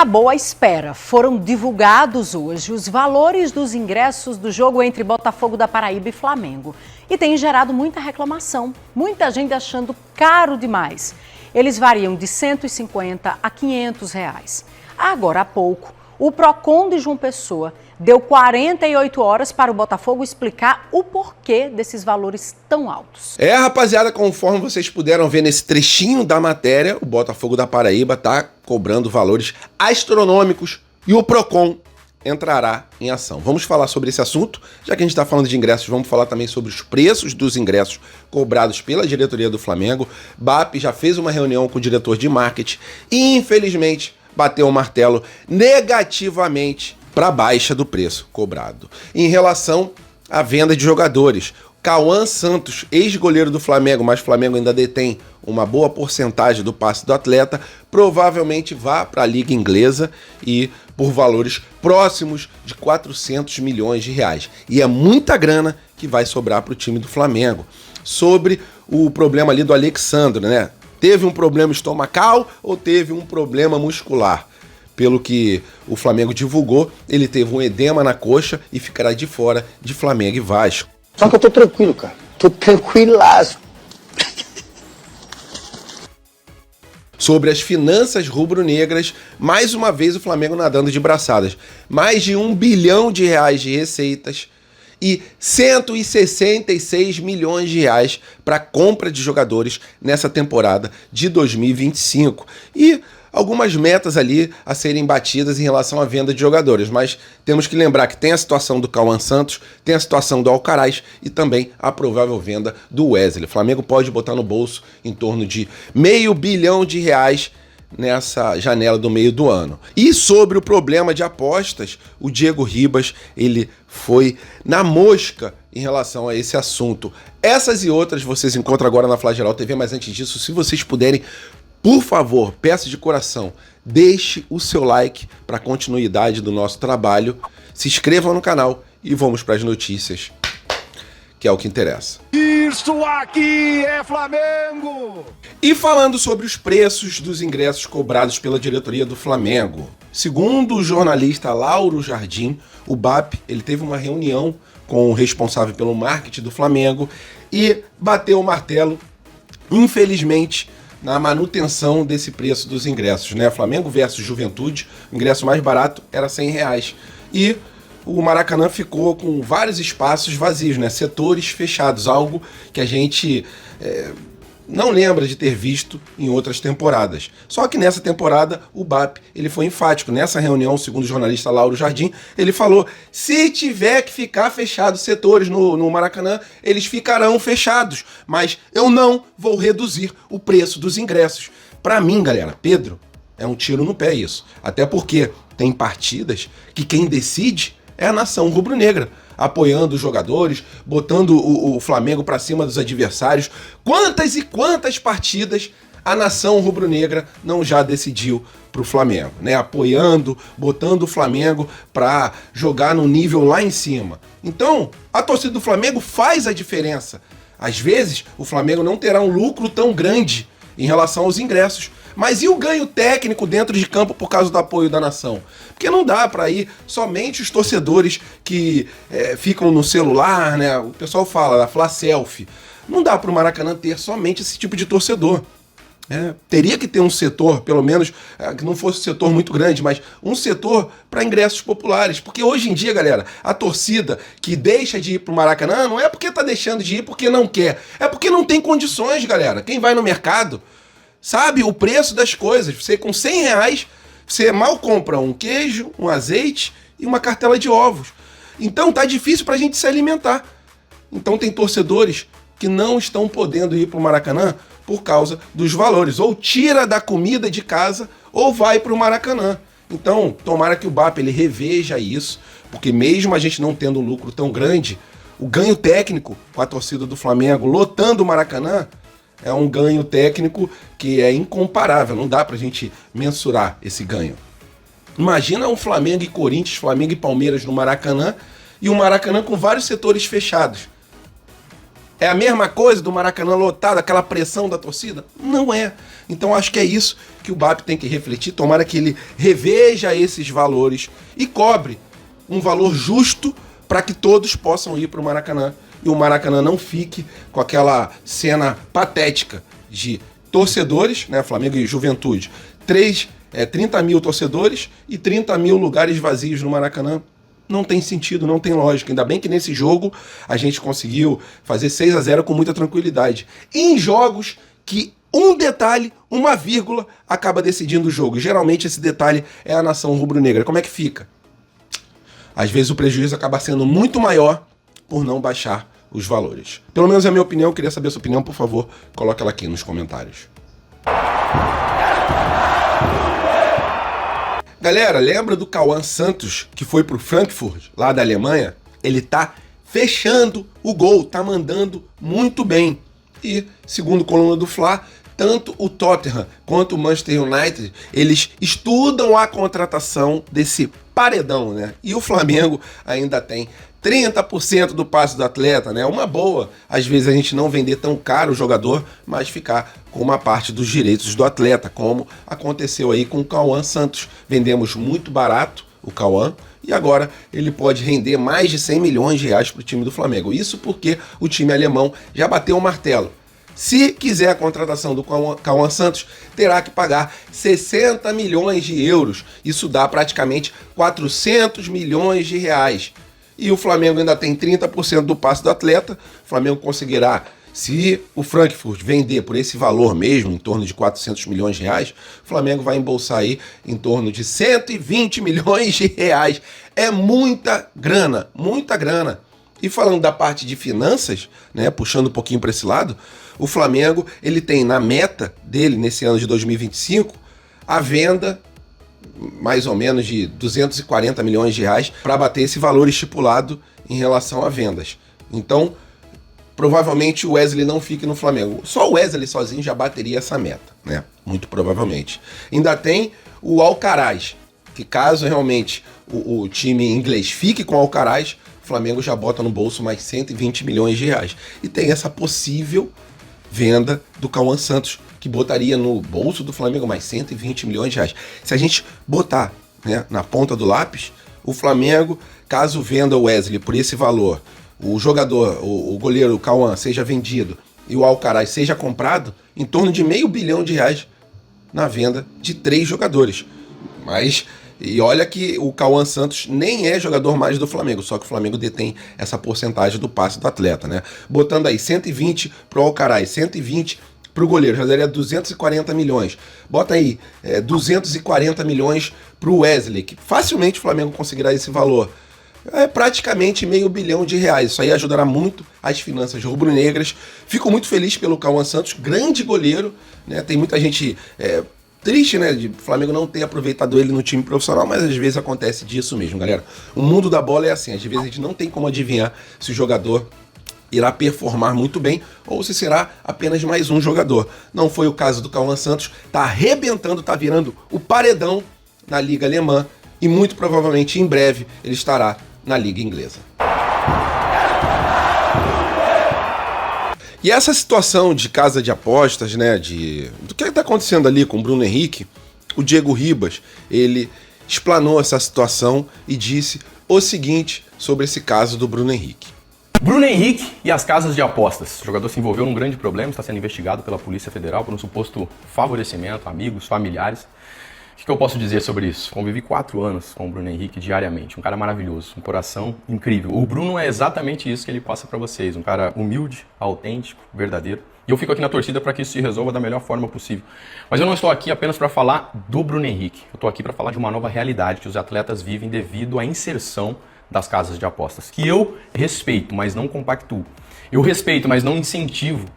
acabou a espera. Foram divulgados hoje os valores dos ingressos do jogo entre Botafogo da Paraíba e Flamengo. E tem gerado muita reclamação, muita gente achando caro demais. Eles variam de R$ 150 a R$ 500 reais. Agora há pouco, o Procon de João Pessoa deu 48 horas para o Botafogo explicar o porquê desses valores tão altos. Rapaziada, conforme vocês puderam ver nesse trechinho da matéria, o Botafogo da Paraíba está cobrando valores astronômicos e o Procon entrará em ação. Vamos falar sobre esse assunto, já que a gente está falando de ingressos, vamos falar também sobre os preços dos ingressos cobrados pela diretoria do Flamengo. BAP já fez uma reunião com o diretor de marketing e, infelizmente, bateu o martelo negativamente para a baixa do preço cobrado. Em relação à venda de jogadores, Cauã Santos, ex-goleiro do Flamengo, mas o Flamengo ainda detém uma boa porcentagem do passe do atleta, provavelmente vá para a Liga Inglesa e por valores próximos de 400 milhões de reais. E é muita grana que vai sobrar para o time do Flamengo. Sobre o problema ali do Alexandre, né? Teve um problema estomacal ou teve um problema muscular? Pelo que o Flamengo divulgou, ele teve um edema na coxa e ficará de fora de Flamengo e Vasco. Só que eu tô tranquilo, cara. Tô tranquilaço. Sobre as finanças rubro-negras, mais uma vez o Flamengo nadando de braçadas. Mais de R$ 1 bilhão de receitas e 166 milhões de reais para compra de jogadores nessa temporada de 2025. E algumas metas ali a serem batidas em relação à venda de jogadores, mas temos que lembrar que tem a situação do Cauã Santos, tem a situação do Alcaraz e também a provável venda do Wesley. O Flamengo pode botar no bolso em torno de R$ 500 milhão nessa janela do meio do ano. E sobre o problema de apostas, o Diego Ribas, ele foi na mosca em relação a esse assunto. Essas e outras vocês encontram agora na Flageral TV, mas antes disso, se vocês puderem, por favor, peço de coração, deixe o seu like para a continuidade do nosso trabalho, se inscrevam no canal e vamos para as notícias, que é o que interessa. Isso aqui é Flamengo! E falando sobre os preços dos ingressos cobrados pela diretoria do Flamengo, segundo o jornalista Lauro Jardim, o BAP ele teve uma reunião com o responsável pelo marketing do Flamengo e bateu o martelo, infelizmente, na manutenção desse preço dos ingressos, né? Flamengo versus Juventude, o ingresso mais barato era R$ 100 reais. E o Maracanã ficou com vários espaços vazios, né? Setores fechados, algo que a gente não lembra de ter visto em outras temporadas. Só que nessa temporada o BAP ele foi enfático. Nessa reunião, segundo o jornalista Lauro Jardim, ele falou: se tiver que ficar fechados setores no Maracanã, eles ficarão fechados, mas eu não vou reduzir o preço dos ingressos. Para mim, galera, Pedro, é um tiro no pé isso. Até porque tem partidas que quem decide é a nação rubro-negra, apoiando os jogadores, botando o Flamengo para cima dos adversários. Quantas e quantas partidas a nação rubro-negra não já decidiu para o Flamengo, né? Apoiando, botando o Flamengo para jogar no nível lá em cima. Então, a torcida do Flamengo faz a diferença. Às vezes, o Flamengo não terá um lucro tão grande em relação aos ingressos. Mas e o ganho técnico dentro de campo por causa do apoio da nação? Porque não dá para ir somente os torcedores que ficam no celular, né? O pessoal fala da Fla Selfie. Não dá para o Maracanã ter somente esse tipo de torcedor. Teria que ter um setor, pelo menos, que não fosse um setor muito grande, mas um setor para ingressos populares. Porque hoje em dia, galera, a torcida que deixa de ir para o Maracanã não é porque tá deixando de ir porque não quer. É porque não tem condições, galera. Quem vai no mercado sabe o preço das coisas. Você com R$ 100 reais, você mal compra um queijo, um azeite e uma cartela de ovos. Então tá difícil pra gente se alimentar. Então tem torcedores que não estão podendo ir pro Maracanã por causa dos valores. Ou tira da comida de casa ou vai pro Maracanã. Então tomara que o BAP ele reveja isso, porque mesmo a gente não tendo um lucro tão grande, o ganho técnico com a torcida do Flamengo lotando o Maracanã é um ganho técnico que é incomparável, não dá pra gente mensurar esse ganho. Imagina um Flamengo e Corinthians, Flamengo e Palmeiras no Maracanã, e o Maracanã com vários setores fechados. É a mesma coisa do Maracanã lotado, aquela pressão da torcida? Não é. Então acho que é isso que o BAP tem que refletir, tomara que ele reveja esses valores e cobre um valor justo para que todos possam ir para o Maracanã e o Maracanã não fique com aquela cena patética de torcedores, né, Flamengo e Juventude, 30 mil torcedores e 30 mil lugares vazios no Maracanã. Não tem sentido, não tem lógica. Ainda bem que nesse jogo a gente conseguiu fazer 6-0 com muita tranquilidade. Em jogos que um detalhe, uma vírgula, acaba decidindo o jogo. Geralmente esse detalhe é a nação rubro-negra. Como é que fica? Às vezes o prejuízo acaba sendo muito maior por não baixar os valores. Pelo menos é a minha opinião. Eu queria saber a sua opinião, por favor, coloque ela aqui nos comentários. Galera, lembra do Cauã Santos, que foi pro Frankfurt, lá da Alemanha? Ele tá fechando o gol, tá mandando muito bem. E, segundo coluna do Fla, tanto o Tottenham quanto o Manchester United, eles estudam a contratação desse paredão, né? E o Flamengo ainda tem 30% do passe do atleta, né? Uma boa, às vezes a gente não vender tão caro o jogador, mas ficar com uma parte dos direitos do atleta, como aconteceu aí com o Cauã Santos. Vendemos muito barato o Cauã e agora ele pode render mais de 100 milhões de reais para o time do Flamengo. Isso porque o time alemão já bateu o martelo. Se quiser a contratação do Cauã Santos, terá que pagar 60 milhões de euros. Isso dá praticamente 400 milhões de reais. E o Flamengo ainda tem 30% do passe do atleta. O Flamengo conseguirá, se o Frankfurt vender por esse valor mesmo, em torno de 400 milhões de reais, o Flamengo vai embolsar aí em torno de 120 milhões de reais. É muita grana, muita grana. E falando da parte de finanças, né, puxando um pouquinho para esse lado, o Flamengo ele tem na meta dele, nesse ano de 2025, a venda mais ou menos de 240 milhões de reais para bater esse valor estipulado em relação a vendas. Então, provavelmente o Wesley não fique no Flamengo. Só o Wesley sozinho já bateria essa meta, né? Muito provavelmente. Ainda tem o Alcaraz, que caso realmente o time inglês fique com o Alcaraz, o Flamengo já bota no bolso mais 120 milhões de reais. E tem essa possível venda do Cauã Santos, que botaria no bolso do Flamengo mais 120 milhões de reais. Se a gente botar, né, na ponta do lápis, o Flamengo, caso venda o Wesley por esse valor, o jogador, o goleiro, o Cauã, seja vendido e o Alcaraz seja comprado, em torno de R$500 milhão na venda de 3 jogadores. Mas, e olha que o Cauã Santos nem é jogador mais do Flamengo, só que o Flamengo detém essa porcentagem do passe do atleta, né? Botando aí 120 pro Alcaraz, 120 pro goleiro, já daria 240 milhões. Bota aí 240 milhões pro Wesley, que facilmente o Flamengo conseguirá esse valor. É praticamente R$500 milhão. Isso aí ajudará muito as finanças rubro-negras. Fico muito feliz pelo Cauã Santos, grande goleiro, né? Tem muita gente triste, né, de o Flamengo não ter aproveitado ele no time profissional, mas às vezes acontece disso mesmo, galera. O mundo da bola é assim, às vezes a gente não tem como adivinhar se o jogador irá performar muito bem ou se será apenas mais um jogador. Não foi o caso do Cauã Santos, tá arrebentando, tá virando o paredão na Liga Alemã e muito provavelmente em breve ele estará na Liga Inglesa. E essa situação de casa de apostas, né, do que está acontecendo ali com o Bruno Henrique, o Diego Ribas, ele explanou essa situação e disse o seguinte sobre esse caso do Bruno Henrique. Bruno Henrique e as casas de apostas. O jogador se envolveu num grande problema, está sendo investigado pela Polícia Federal por um suposto favorecimento, amigos, familiares. O que eu posso dizer sobre isso? Convivi 4 anos com o Bruno Henrique diariamente, um cara maravilhoso, um coração incrível. O Bruno é exatamente isso que ele passa para vocês, um cara humilde, autêntico, verdadeiro. E eu fico aqui na torcida para que isso se resolva da melhor forma possível. Mas eu não estou aqui apenas para falar do Bruno Henrique, eu estou aqui para falar de uma nova realidade que os atletas vivem devido à inserção das casas de apostas, que eu respeito, mas não compactuo. Eu respeito, mas não incentivo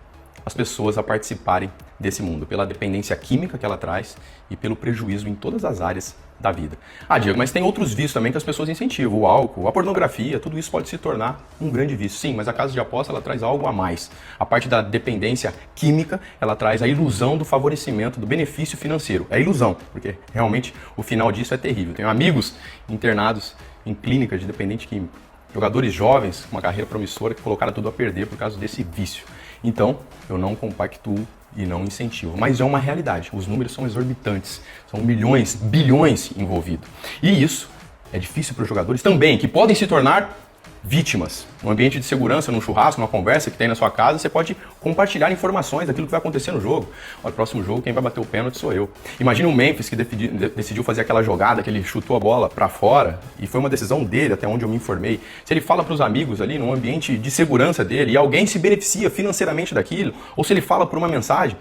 as pessoas a participarem desse mundo, pela dependência química que ela traz e pelo prejuízo em todas as áreas da vida. Ah, Diego, mas tem outros vícios também que as pessoas incentivam, o álcool, a pornografia, tudo isso pode se tornar um grande vício. Sim, mas a casa de aposta ela traz algo a mais. A parte da dependência química, ela traz a ilusão do favorecimento, do benefício financeiro. É ilusão, porque realmente o final disso é terrível. Tenho amigos internados em clínicas de dependente químico. Jogadores jovens, com uma carreira promissora, que colocaram tudo a perder por causa desse vício. Então, eu não compactuo e não incentivo. Mas é uma realidade. Os números são exorbitantes. São milhões, bilhões envolvidos. E isso é difícil para os jogadores também, que podem se tornar vítimas. No ambiente de segurança, num churrasco, numa conversa que tem na sua casa, você pode compartilhar informações daquilo que vai acontecer no jogo. Olha, próximo jogo, quem vai bater o pênalti sou eu. Imagina o Memphis que decidiu fazer aquela jogada, que ele chutou a bola para fora, e foi uma decisão dele, até onde eu me informei. Se ele fala para os amigos ali, num ambiente de segurança dele, e alguém se beneficia financeiramente daquilo, ou se ele fala por uma mensagem,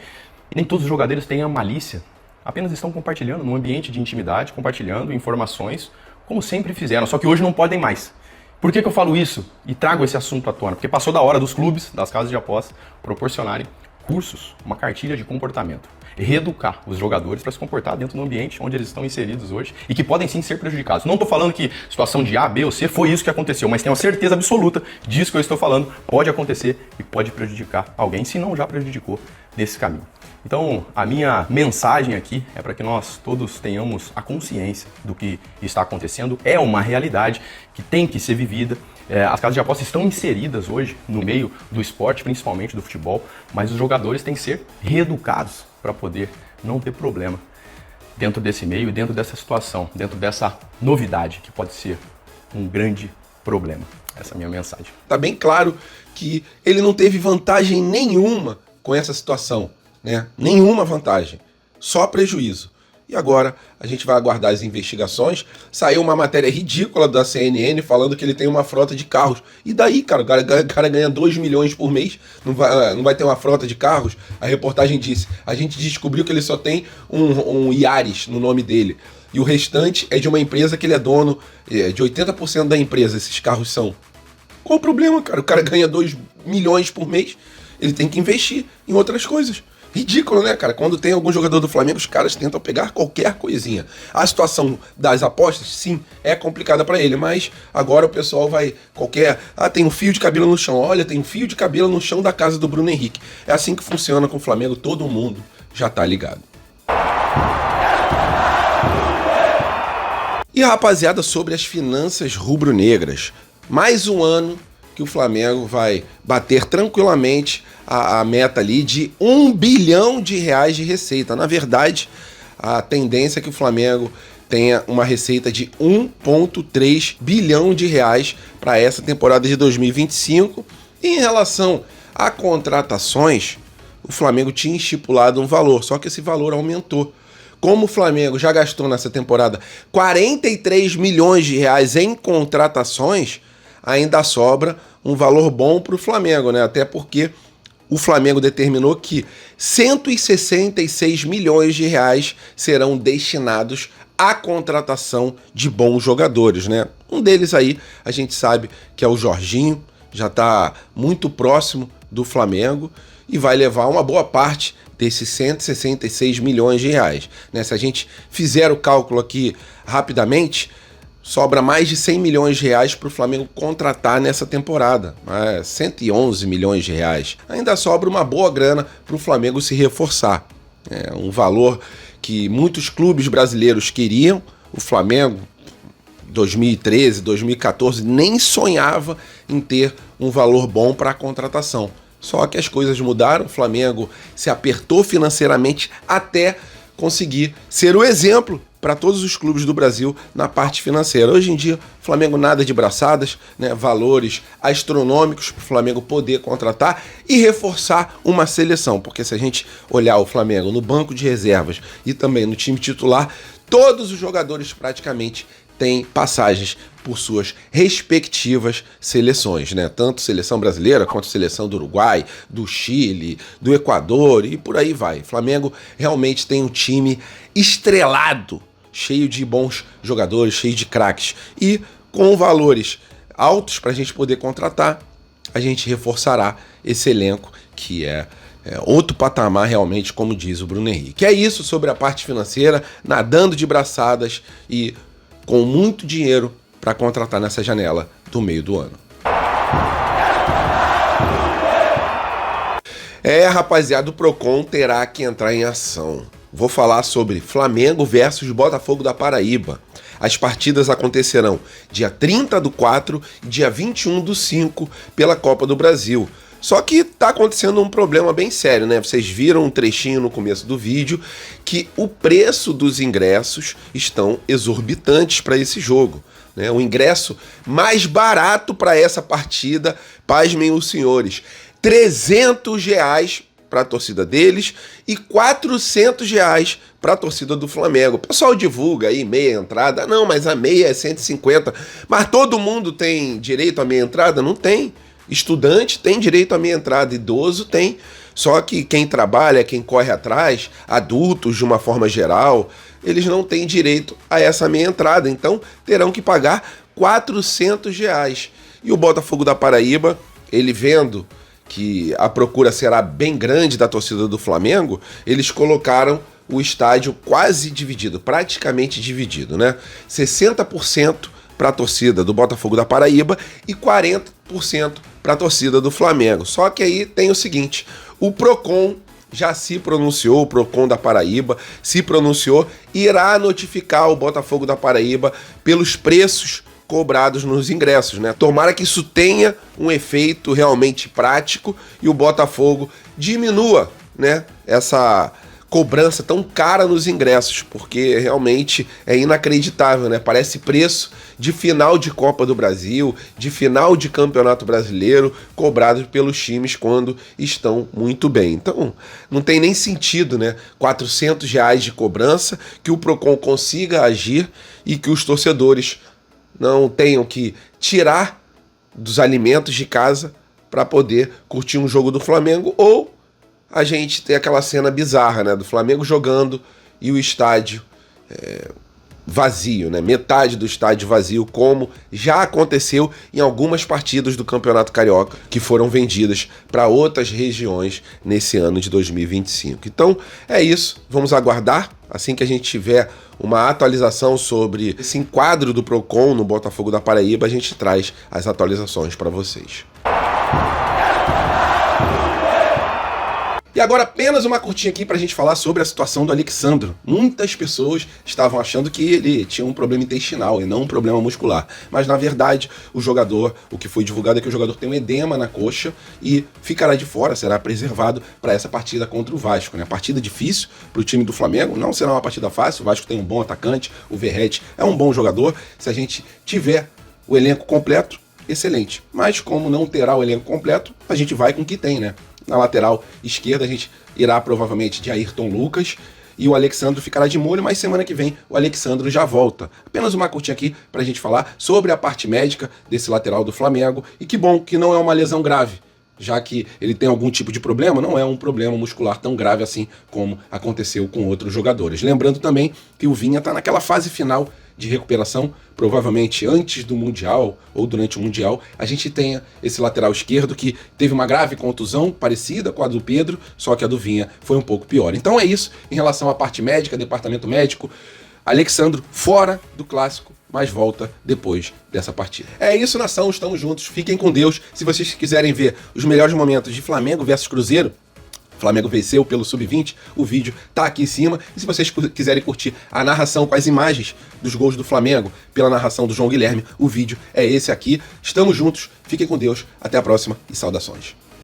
e nem todos os jogadores têm a malícia. Apenas estão compartilhando num ambiente de intimidade, compartilhando informações, como sempre fizeram, só que hoje não podem mais. Por que eu falo isso e trago esse assunto à tona? Porque passou da hora dos clubes, das casas de apostas, proporcionarem cursos, uma cartilha de comportamento. Reeducar os jogadores para se comportar dentro do ambiente onde eles estão inseridos hoje e que podem sim ser prejudicados. Não estou falando que situação de A, B ou C foi isso que aconteceu, mas tenho a certeza absoluta disso que eu estou falando pode acontecer e pode prejudicar alguém, se não já prejudicou nesse caminho. Então, a minha mensagem aqui é para que nós todos tenhamos a consciência do que está acontecendo. É uma realidade que tem que ser vivida. As casas de apostas estão inseridas hoje no meio do esporte, principalmente do futebol, mas os jogadores têm que ser reeducados para poder não ter problema dentro desse meio e dentro dessa situação, dentro dessa novidade que pode ser um grande problema. Essa é a minha mensagem. Tá bem claro que ele não teve vantagem nenhuma com essa situação. Né? Nenhuma vantagem, só prejuízo. E agora a gente vai aguardar as investigações. Saiu uma matéria ridícula da CNN falando que ele tem uma frota de carros. E daí, cara, o cara ganha 2 milhões por mês, não vai ter uma frota de carros? A reportagem disse, a gente descobriu que ele só tem um Yaris no nome dele. E o restante é de uma empresa que ele é dono, de 80% da empresa esses carros são. Qual o problema, cara? O cara ganha 2 milhões por mês, ele tem que investir em outras coisas. Ridículo, né, cara? Quando tem algum jogador do Flamengo, os caras tentam pegar qualquer coisinha. A situação das apostas, sim, é complicada pra ele, mas agora o pessoal vai tem um fio de cabelo no chão. Olha, tem um fio de cabelo no chão da casa do Bruno Henrique. É assim que funciona com o Flamengo, todo mundo já tá ligado. E rapaziada, sobre as finanças rubro-negras, mais um ano que o Flamengo vai bater tranquilamente a meta ali de R$1 bilhão de receita. Na verdade, a tendência é que o Flamengo tenha uma receita de 1,3 bilhão de reais para essa temporada de 2025. E em relação a contratações, o Flamengo tinha estipulado um valor, só que esse valor aumentou. Como o Flamengo já gastou nessa temporada 43 milhões de reais em contratações, ainda sobra um valor bom para o Flamengo, né? Até porque o Flamengo determinou que 166 milhões de reais serão destinados à contratação de bons jogadores, né? Um deles aí, a gente sabe que é o Jorginho, já está muito próximo do Flamengo e vai levar uma boa parte desses 166 milhões de reais, né? Se a gente fizer o cálculo aqui rapidamente, sobra mais de 100 milhões de reais para o Flamengo contratar nessa temporada. 111 milhões de reais. Ainda sobra uma boa grana para o Flamengo se reforçar. É um valor que muitos clubes brasileiros queriam. O Flamengo, 2013, 2014, nem sonhava em ter um valor bom para a contratação. Só que as coisas mudaram, o Flamengo se apertou financeiramente até conseguir ser o exemplo para todos os clubes do Brasil na parte financeira. Hoje em dia, o Flamengo nada de braçadas, né? Valores astronômicos para o Flamengo poder contratar e reforçar uma seleção, porque se a gente olhar o Flamengo no banco de reservas e também no time titular, todos os jogadores praticamente têm passagens por suas respectivas seleções, né? Tanto seleção brasileira quanto seleção do Uruguai, do Chile, do Equador e por aí vai. O Flamengo realmente tem um time estrelado, cheio de bons jogadores, cheio de craques. E com valores altos para a gente poder contratar, a gente reforçará esse elenco que é outro patamar realmente, como diz o Bruno Henrique. É isso sobre a parte financeira, nadando de braçadas e com muito dinheiro para contratar nessa janela do meio do ano. Rapaziada, o Procon terá que entrar em ação. Vou falar sobre Flamengo versus Botafogo da Paraíba. As partidas acontecerão dia 30/4 e dia 21/5 pela Copa do Brasil. Só que tá acontecendo um problema bem sério, né? Vocês viram um trechinho no começo do vídeo que o preço dos ingressos estão exorbitantes para esse jogo, né? O ingresso mais barato para essa partida, pasmem os senhores, R$300 para a torcida deles e R$400 para a torcida do Flamengo. O pessoal divulga aí meia entrada. Não, mas a meia é 150. Mas todo mundo tem direito à meia entrada? Não tem. Estudante tem direito à meia entrada, idoso tem. Só que quem trabalha, quem corre atrás, adultos de uma forma geral, eles não têm direito a essa meia entrada. Então terão que pagar R$400. E o Botafogo da Paraíba, ele vendo que a procura será bem grande da torcida do Flamengo, eles colocaram o estádio quase dividido, praticamente dividido, né? 60% para a torcida do Botafogo da Paraíba e 40% para a torcida do Flamengo. Só que aí tem o seguinte, o Procon já se pronunciou, o Procon da Paraíba se pronunciou e irá notificar o Botafogo da Paraíba pelos preços cobrados nos ingressos, né? Tomara que isso tenha um efeito realmente prático e o Botafogo diminua, né, essa cobrança tão cara nos ingressos, porque realmente é inacreditável, né? Parece preço de final de Copa do Brasil, de final de Campeonato Brasileiro, cobrados pelos times quando estão muito bem. Então, não tem nem sentido, né? R$400 de cobrança, que o Procon consiga agir e que os torcedores não tenham que tirar dos alimentos de casa para poder curtir um jogo do Flamengo, ou a gente tem aquela cena bizarra, né, do Flamengo jogando e o estádio vazio, né, metade do estádio vazio, como já aconteceu em algumas partidas do Campeonato Carioca que foram vendidas para outras regiões nesse ano de 2025. Então é isso, vamos aguardar. Assim que a gente tiver uma atualização sobre esse enquadro do Procon no Botafogo da Paraíba, a gente traz as atualizações para vocês. E agora apenas uma curtinha aqui pra gente falar sobre a situação do Alexandro. Muitas pessoas estavam achando que ele tinha um problema intestinal e não um problema muscular. Mas na verdade, o jogador, o que foi divulgado é que o jogador tem um edema na coxa e ficará de fora, será preservado para essa partida contra o Vasco, né? Partida difícil pro time do Flamengo, não será uma partida fácil. O Vasco tem um bom atacante, o Verratti é um bom jogador. Se a gente tiver o elenco completo, excelente. Mas como não terá o elenco completo, a gente vai com o que tem, né? Na lateral esquerda a gente irá provavelmente de Ayrton Lucas e o Alexandro ficará de molho, mas semana que vem o Alexandro já volta. Apenas uma curtinha aqui pra gente falar sobre a parte médica desse lateral do Flamengo, e que bom que não é uma lesão grave, já que ele tem algum tipo de problema, não é um problema muscular tão grave assim como aconteceu com outros jogadores. Lembrando também que o Vinha está naquela fase final de recuperação, provavelmente antes do Mundial ou durante o Mundial, a gente tenha esse lateral esquerdo que teve uma grave contusão parecida com a do Pedro, só que a do Vinha foi um pouco pior. Então é isso em relação à parte médica, departamento médico. Alexandro fora do Clássico, mas volta depois dessa partida. É isso, nação, estamos juntos, fiquem com Deus. Se vocês quiserem ver os melhores momentos de Flamengo versus Cruzeiro, Flamengo venceu pelo Sub-20, o vídeo tá aqui em cima. E se vocês quiserem curtir a narração com as imagens dos gols do Flamengo, pela narração do João Guilherme, o vídeo é esse aqui. Estamos juntos, fiquem com Deus, até a próxima e saudações.